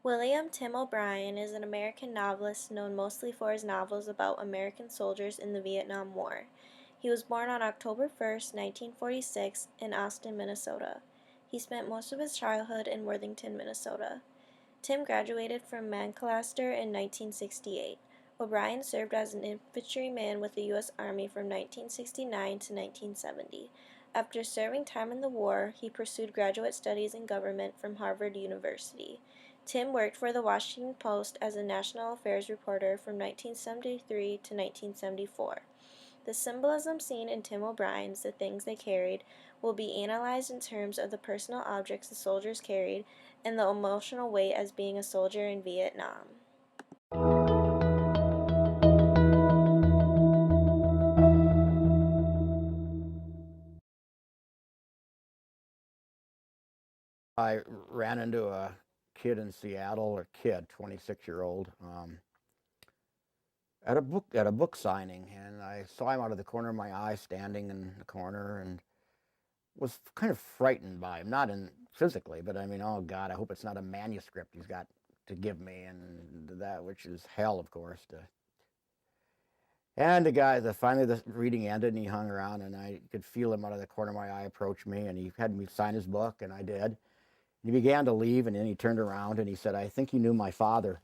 William Tim O'Brien is an American novelist known mostly for his novels about American soldiers in the Vietnam War. He was born on October 1st, 1946, in Austin, Minnesota. He spent most of his childhood in Worthington, Minnesota. Tim graduated from Lancaster in 1968. O'Brien served as an infantryman with the U.S. Army from 1969 to 1970. After serving time in the war, he pursued graduate studies in government from Harvard University. Tim worked for the Washington Post as a national affairs reporter from 1973 to 1974. The symbolism seen in Tim O'Brien's The Things They Carried will be analyzed in terms of the personal objects the soldiers carried and the emotional weight as being a soldier in Vietnam. I ran into a kid in Seattle, a kid, 26-year-old, at a book signing, and I saw him out of the corner of my eye, standing in the corner, and was kind of frightened by him. Not in physically, but I mean, oh God, I hope it's not a manuscript he's got to give me, and that, which is hell, of course. And finally the reading ended, and he hung around, and I could feel him out of the corner of my eye approach me, and he had me sign his book, and I did. He began to leave, and then he turned around and he said, "I think you knew my father."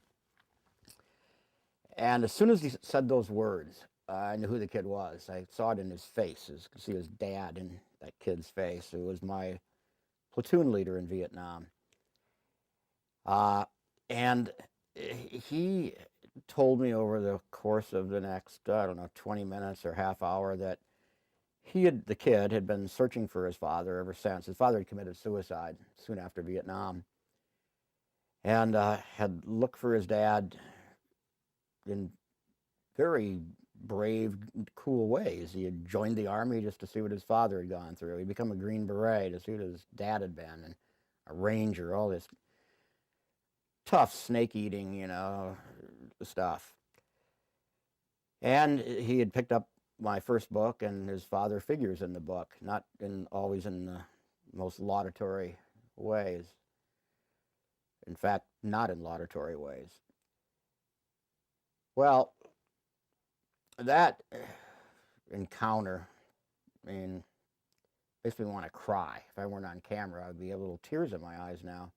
And as soon as he said those words, I knew who the kid was. I saw it in his face. You could see his dad in that kid's face, who was my platoon leader in Vietnam. And he told me over the course of the next, I don't know, 20 minutes or half hour that the kid had been searching for his father ever since. His father had committed suicide soon after Vietnam, and had looked for his dad in very brave, cool ways. He had joined the army just to see what his father had gone through. He'd become a Green Beret to see what his dad had been, and a ranger, all this tough snake eating, stuff. And he had picked up my first book, and his father figures in the book, not always in the most laudatory ways. In fact, not in laudatory ways. Well, that encounter, I mean, makes me want to cry. If I weren't on camera, I'd be a little tears in my eyes now,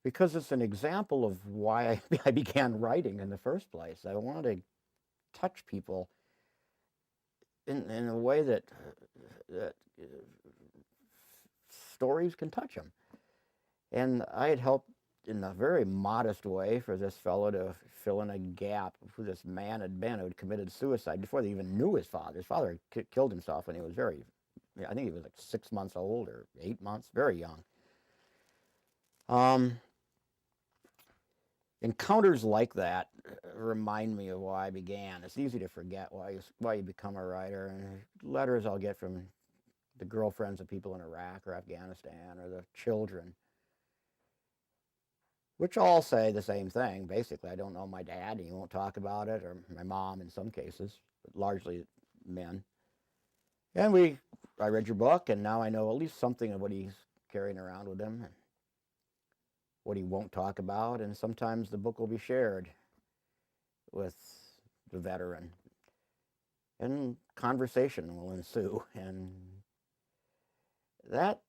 because it's an example of why I began writing in the first place. I wanted to touch people in a way that stories can touch them. And I had helped in a very modest way for this fellow to fill in a gap of who this man had been who had committed suicide before they even knew his father. His father had killed himself when he was I think he was like 6 months old or 8 months, very young. Um, Encounters like that remind me of why I began. It's easy to forget why you become a writer. And letters I'll get from the girlfriends of people in Iraq or Afghanistan, or the children, which all say the same thing. Basically, I don't know my dad, and he won't talk about it, or my mom in some cases, but largely men. And I read your book, and now I know at least something of what he's carrying around with him, and what he won't talk about, and sometimes the book will be shared with the veteran, and conversation will ensue, and that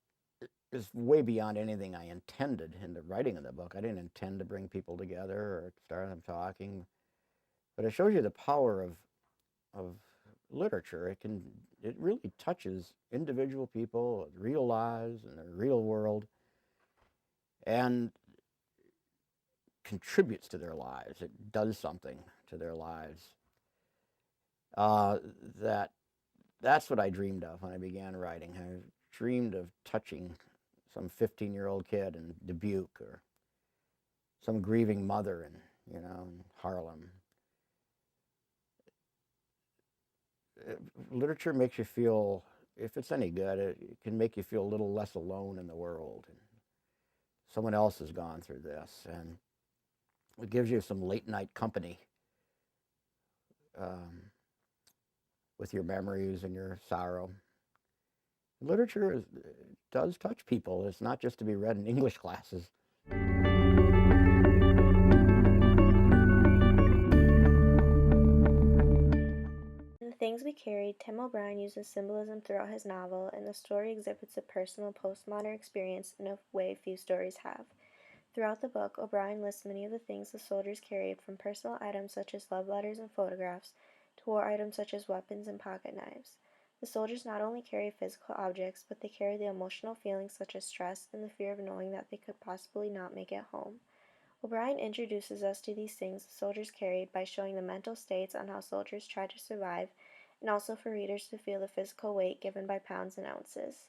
is way beyond anything I intended in the writing of the book. I didn't intend to bring people together or start them talking, but it shows you the power of literature. It really touches individual people, real lives, and the real world, and contributes to their lives. It does something to their lives. Uh, that that's what I dreamed of when I began writing. I dreamed of touching some 15-year-old kid in Dubuque, or some grieving mother in Harlem. Literature makes you feel, if it's any good, it can make you feel a little less alone in the world. And someone else has gone through this, and it gives you some late night company, um, with your memories and your sorrow. Literature does touch people. It's not just to be read in English classes. Things We Carried, Tim O'Brien uses symbolism throughout his novel, and the story exhibits a personal postmodern experience in a way few stories have. Throughout the book, O'Brien lists many of the things the soldiers carried, from personal items such as love letters and photographs, to war items such as weapons and pocket knives. The soldiers not only carry physical objects, but they carry the emotional feelings such as stress and the fear of knowing that they could possibly not make it home. O'Brien introduces us to these things the soldiers carried by showing the mental states on how soldiers tried to survive, and also for readers to feel the physical weight given by pounds and ounces.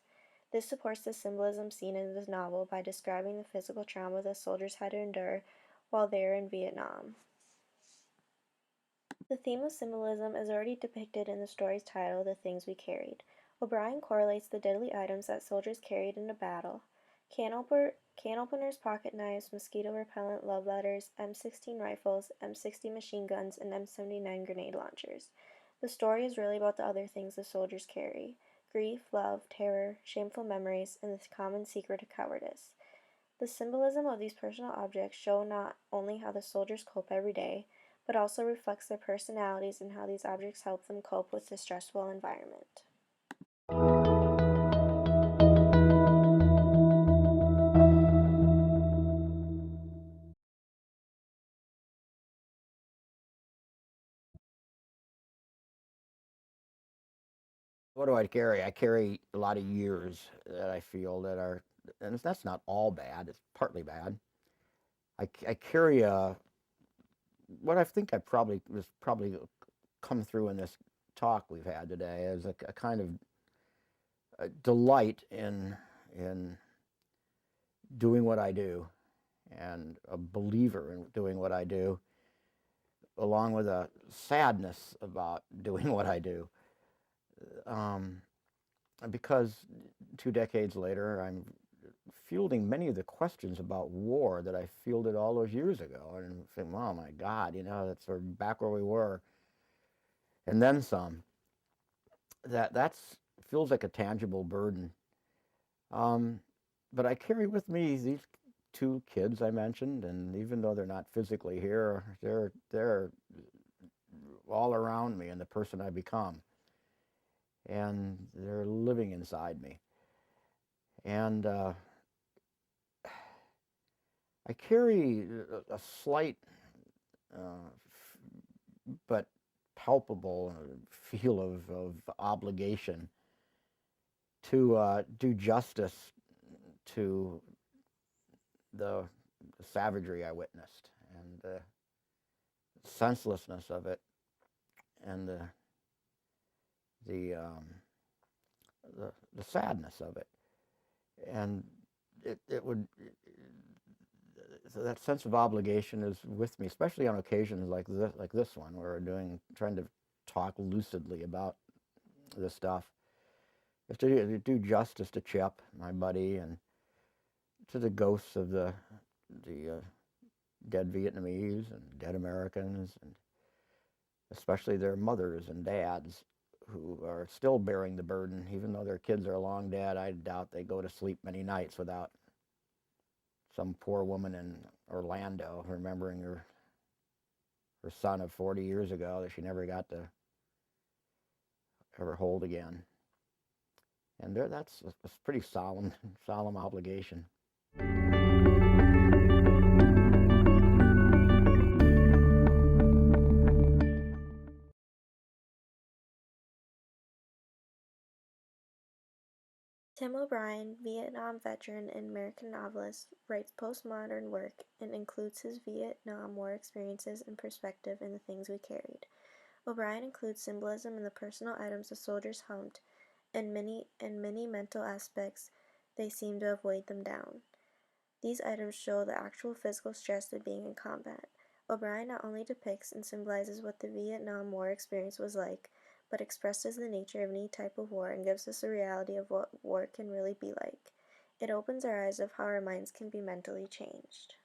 This supports the symbolism seen in this novel by describing the physical trauma the soldiers had to endure while they were in Vietnam. The theme of symbolism is already depicted in the story's title, The Things We Carried. O'Brien correlates the deadly items that soldiers carried into battle: can openers, pocket knives, mosquito repellent, love letters, M16 rifles, M60 machine guns, and M79 grenade launchers. The story is really about the other things the soldiers carry: grief, love, terror, shameful memories, and the common secret of cowardice. The symbolism of these personal objects show not only how the soldiers cope every day, but also reflects their personalities and how these objects help them cope with the stressful environment. What do I carry? I carry a lot of years that I feel that are, and that's not all bad. It's partly bad. I carry what I think I probably was probably come through in this talk we've had today is a kind of a delight in doing what I do and a believer in doing what I do, along with a sadness about doing what I do. Um, because 2 decades later, I'm fielding many of the questions about war that I fielded all those years ago, and think, oh my God, that's sort of back where we were, and then some. That's feels like a tangible burden. Um, but I carry with me these two kids I mentioned, and even though they're not physically here, they're all around me and the person I become, and they're living inside me. And I carry a slight uh, but palpable feel of obligation to do justice to the, the savagery I witnessed and the senselessness of it and the um, the sadness of it. And it would so that sense of obligation is with me, especially on occasions like this one, where we're trying to talk lucidly about this stuff. Is to do justice to Chip, my buddy, and to the ghosts of the dead Vietnamese and dead Americans, and especially their mothers and dads who are still bearing the burden, even though their kids are long dead. I doubt they go to sleep many nights without some poor woman in Orlando remembering her son of 40 years ago that she never got to ever hold again. And that's a pretty solemn, solemn obligation. Tim O'Brien, Vietnam veteran and American novelist, writes postmodern work and includes his Vietnam War experiences and perspective in The Things We Carried. O'Brien includes symbolism in the personal items the soldiers humped, and many mental aspects they seem to have weighed them down. These items show the actual physical stress of being in combat. O'Brien not only depicts and symbolizes what the Vietnam War experience was like, but expresses the nature of any type of war and gives us a reality of what war can really be like. It opens our eyes of how our minds can be mentally changed.